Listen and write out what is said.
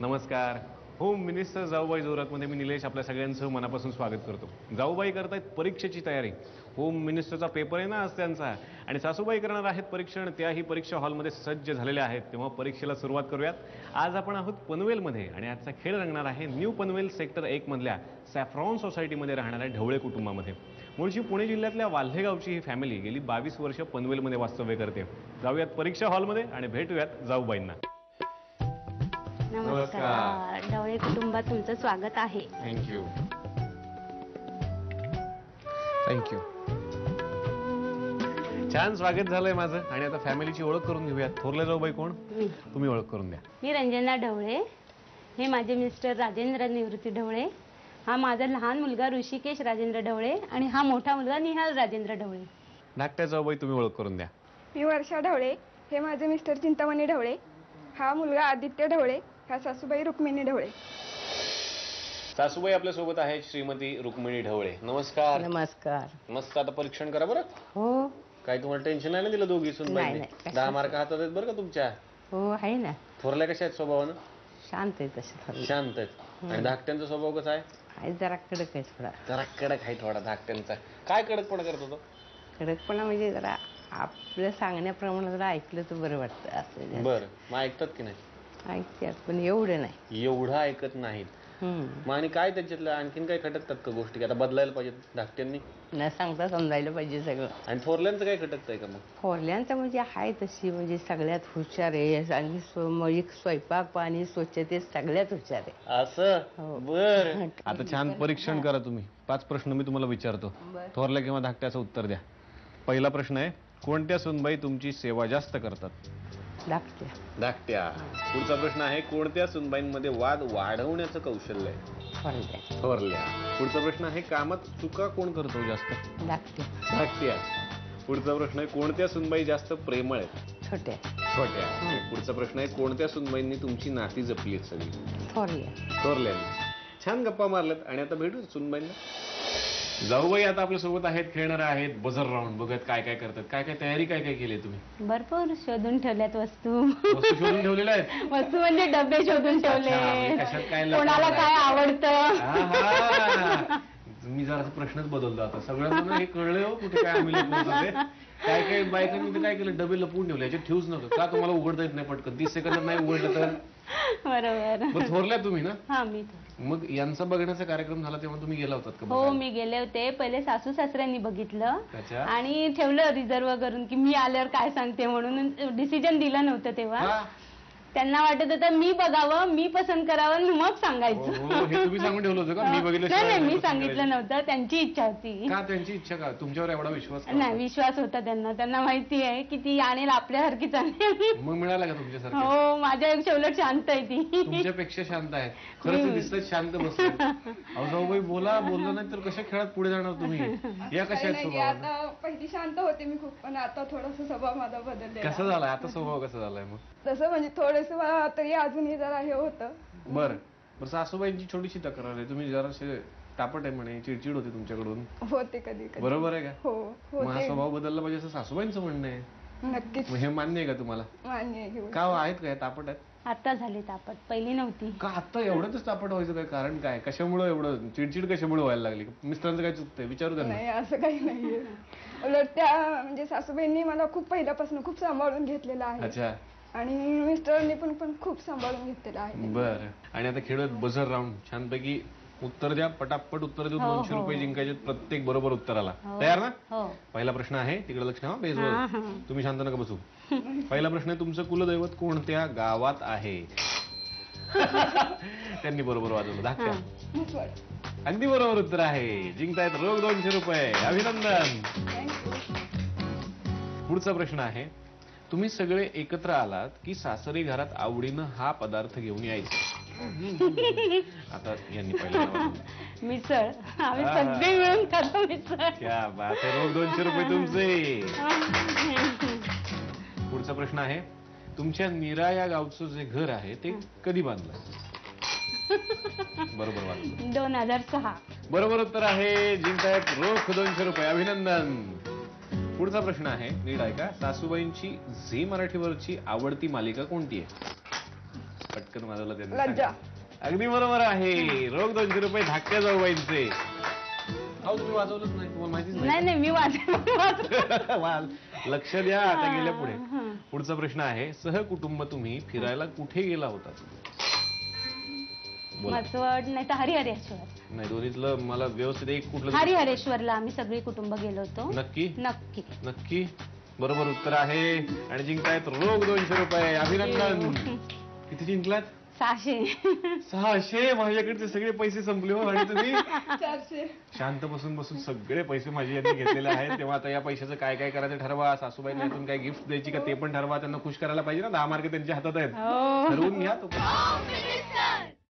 नमस्कार. Home minister जाऊबाई जोरातमध्ये मी निलेश आपल्या सगळ्यांचं मनापासून स्वागत करतो. जाऊबाई करतायत परीक्षेची तयारी. होम मिनिस्टरचा पेपर आहे ना आज त्यांचा, आणि सासूबाई करणार आहेत परीक्षण. त्याही परीक्षा हॉलमध्ये सज्ज झालेल्या आहेत. तेव्हा परीक्षेला सुरुवात करूयात. आज आपण आहोत पनवेलमध्ये आणि आजचा खेळ रंगणार आहे न्यू पनवेल सेक्टर 1 मधल्या सॅफ्रॉन सोसायटीमध्ये राहणाऱ्या ढवळे कुटुंबामध्ये. मूळची पुणे जिल्ह्यातल्या वाल्हेगावची ही फॅमिली गेली 22 वर्ष पनवेलमध्ये वास्तव्य करते. जाऊयात परीक्षा हॉलमध्ये आणि भेटूयात जाऊबाईंना. नमस्कार. ढवळे कुटुंबात तुमचं स्वागत आहे. थँक्यू. थँक्यू. छान स्वागत झालंय माझं. आणि आता फॅमिलीची ओळख करून घेऊयात. थोरले जाऊबाई कोण? तुम्ही ओळख करून द्या. मी रंजना ढवळे. हे माझे मिस्टर राजेंद्र निवृत्ती ढवळे. हा माझा लहान मुलगा ऋषिकेश राजेंद्र ढवळे आणि हा मोठा मुलगा निहाल राजेंद्र ढवळे. धाकट्या जाऊबाई तुम्ही ओळख करून द्या. मी वर्षा ढवळे. हे माझे मिस्टर चिंतामणी ढवळे. हा मुलगा आदित्य ढवळे. ह्या सासूबाई रुक्मिणी ढवळे. सासूबाई आपल्या सोबत आहेत श्रीमती रुक्मिणी ढवळे. नमस्कार. नमस्कार. मस्त. आता परीक्षण करा बरं. हो काय तुम्हाला टेन्शन नाही ना दिलं दोघी सून बाईंनी? नाही. 10 मार्क हातात आहेत बरं का तुमच्या. हो आहे ना. थोरल्या कशा आहेत स्वभावानं? शांत आहे तसे शांत आहेत. आणि धाकट्यांचा स्वभाव कसा आहे? आहे जरा कडक आहे थोडा. जरा कडक आहे थोडा धाकट्यांचा. काय कडकपणा करत होतो? कडकपणा म्हणजे जरा आपल्या सांगण्याप्रमाणे जरा ऐकलं तर बरं वाटतं असं. बरं. मग ऐकतात की नाही? ऐकतात पण एवढं नाही. एवढं ऐकत नाहीत. मग आणि काय त्याच्यातलं आणखीन काय खटकतात का गोष्टी? आता बदलायला पाहिजेत धाकट्यांनी? न सांगता समजायला पाहिजे सगळं. आणि थोरल्यांचं काय खटकतंय का मग? थोरल्यांचं म्हणजे आहे तशी म्हणजे सगळ्यात हुशार आहे आणि म्हणजे स्वयंपाक पाणी स्वच्छतेत सगळ्यात हुशार आहे. असं? हो. बर. आता छान परीक्षण करा तुम्ही. 5 प्रश्न मी तुम्हाला विचारतो. थोरल्या किंवा धाकट्याचं उत्तर द्या. पहिला प्रश्न आहे, कोणत्या सूनबाई तुमची सेवा जास्त करतात? धाकट्या. धाकट्या. पुढचा प्रश्न आहे, कोणत्या सुनबाईंमध्ये वाद वाढवण्याचं कौशल्य आहे? थोरल्या. थोरल्या. पुढचा प्रश्न आहे, कामात चुका कोण करतो जास्त? धाकट्या. धाकट्या. पुढचा प्रश्न आहे, कोणत्या सुनबाई जास्त प्रेमळ आहेत? छोट्या. छोट्या. पुढचा प्रश्न आहे, कोणत्या सुनबाईंनी तुमची नाती जपली आहेत सगळी? थोरल्या. थोरल्यांनी. छान गप्पा मारल्यात. आणि आता भेटू सुनबाईंना. जाऊबाई आता आपल्या सोबत आहेत, खेळणारे आहेत. बजर राऊंड बघत काय काय करतात. काय काय तयारी काय काय केली तुम्ही? भरपूर शोधून ठेवल्यात वस्तू. वस्तू शोधून ठेवलेल्या आहेत. वस्तू म्हणजे डबे शोधून ठेवले. कोणाला काय आवडतं. मी जरा प्रश्नच बदलतो आता. सगळ्यांना हे कळलं हो कुठे काय आम्ही लपवत होते. काय काय बायकांनी काय केलं, डबे लपवून ठेवले. याच्यात ठेवूच नका. का तुम्हाला उघडता येत नाही पटकन? 30 सेकंदात नाही उघडलं तर? बरोबर. मग थोरल्या तुम्ही ना? हा मी. मग यांचा बघण्याचा कार्यक्रम झाला तेव्हा तुम्ही गेला होतात का? हो मी गेले होते. पहिले सासू सासऱ्यांनी बघितलं अच्छा. आणि ठेवलं रिझर्व करून की मी आल्यावर काय सांगते म्हणून. डिसिजन दिलं नव्हतं तेव्हा. त्यांना वाटत होतं मी बघावं, मी पसंत करावं, मग सांगायचं. हे तुम्ही सांगून ठेवलं होतं का? मी बघितलं. नाही मी सांगितलं नव्हतं. त्यांची इच्छा होती. का? त्यांची इच्छा का? तुमच्यावर एवढा विश्वास? नाही विश्वास होता त्यांना. त्यांना माहिती आहे की ती आणेल आपल्यासारखीच आणेल. मग मिळाला का तुमच्यासारखं? हो माझ्यापेक्षा उलट शांत आहे ती. तुमच्यापेक्षा शांत आहे. खरंच दिसत शांत बसले. जाऊबाई बोललं नाही तर कशा खेळात पुढे जाणार तुम्ही? या कशा आहेत स्वभाव? आता पहिली शांत होते मी खूप, पण आता थोडासा स्वभाव माझा बदललेला. कसा झालाय आता स्वभाव? कसा झालाय मग? तसं म्हणजे थोडस तरी अजूनही जरा हे होतं. बरं. सासूबाईंची छोटीशी तक्रार आहे, तुम्ही जराशे तापट आहे म्हणे, चिडचिड होते तुमच्याकडून. होते कधी कधी. बरोबर आहे का? हो मग हा स्वभाव बदलला पाहिजे असं सासूबाईंचं म्हणणं आहे. नक्कीच हे मान्य आहे का तुम्हाला? मान्य आहे. का आहेत काय तापट आहेत? आता झाली तापट, पहिली नव्हती. का आता एवढंच तापट व्हायचं काय कारण? काय कशामुळे एवढं चिडचिड कशामुळे व्हायला लागली? मिस्टरांचं काय चुकतंय विचारू त्यांना. नाही असं काही नाहीये. उलट त्या म्हणजे सासूबाईंनी मला खूप पहिल्यापासून खूप सांभाळून घेतलेलं आहे. अच्छा. आणि मिस्टरांनी पण खूप सांभाळून घेतलेलं आहे. बरं. आणि आता खेळत बझर राऊंड. छानपैकी उत्तर द्या. पटापट उत्तर देऊन 200 रुपये जिंकायचे प्रत्येक बरोबर उत्तराला. तयार ना? हो. पहिला प्रश्न आहे, तिकडे लक्ष ठेवा बेजवर. तुम्ही शांत नका बसू. पहिला प्रश्न आहे, तुमचं कुलदैवत कोणत्या गावात आहे? त्यांनी बरोबर वाजवलं. धाकट्या. अगदी बरोबर उत्तर आहे. जिंकतायत रोख 200 रुपये. अभिनंदन. पुढचा प्रश्न आहे, तुम्ही सगळे एकत्र आलात की सासरी घरात आवडीनं हा पदार्थ घेऊन यायचा? आता यांनी पहिल्यांदा मिसळ. आम्ही सगळे मिळून खातो मिसळ. क्या बात आहे. रोख 200 रुपये तुमचे. पुढचा प्रश्न आहे, तुमच्या नीरा या गावचं जे घर आहे ते कधी बांधलं? बरोबर वाटलं. 2006. बरोबर उत्तर आहे. जिंकतायत रोख 200 रुपये. अभिनंदन. पुढचा प्रश्न आहे, नीट ऐका. सासूबाईंची झी मराठीवरची आवडती मालिका कोणती आहे? पटकन वाजवलं त्यांनी. लज्जा. अगदी बरोबर आहे. रोख 200 रुपये धाकट्या जाऊबाईंचे. अहो तुम्ही वाजवलंच नाही, तुम्हाला माहितीच नाही नाही मी नाही. लक्ष द्या आता गेल्या पुढे. पुढचा प्रश्न आहे, सहकुटुंब तुम्ही फिरायला कुठे गेला होता? बोला. मचवड नाही तर हरिहरेश्वर. नाही दोन्हीतलं मला व्यवस्थित एक कुठलं. हरिहरेश्वरला आम्ही सगळे कुटुंब गेलो होतो. नक्की नक्की. नक्की बरोबर उत्तर आहे. आणि जिंकतायत रोख 200 रुपये. अभिनंदन. किती जिंकलात? 600. 600. माझ्याकडचे सगळे पैसे संपले हो. आणि तुम्ही 400. शांत बसून बसून सगळे पैसे माझे यांनी घेतलेले आहेत. तेव्हा आता या पैशाचं काय काय करायचं ठरवा. सासूबाईंना यातून काय गिफ्ट द्यायची का ते पण ठरवा. त्यांना खुश करायला पाहिजे ना. 10 मार्क त्यांच्या हातात आहेत. हो. ठरवून घ्या तो.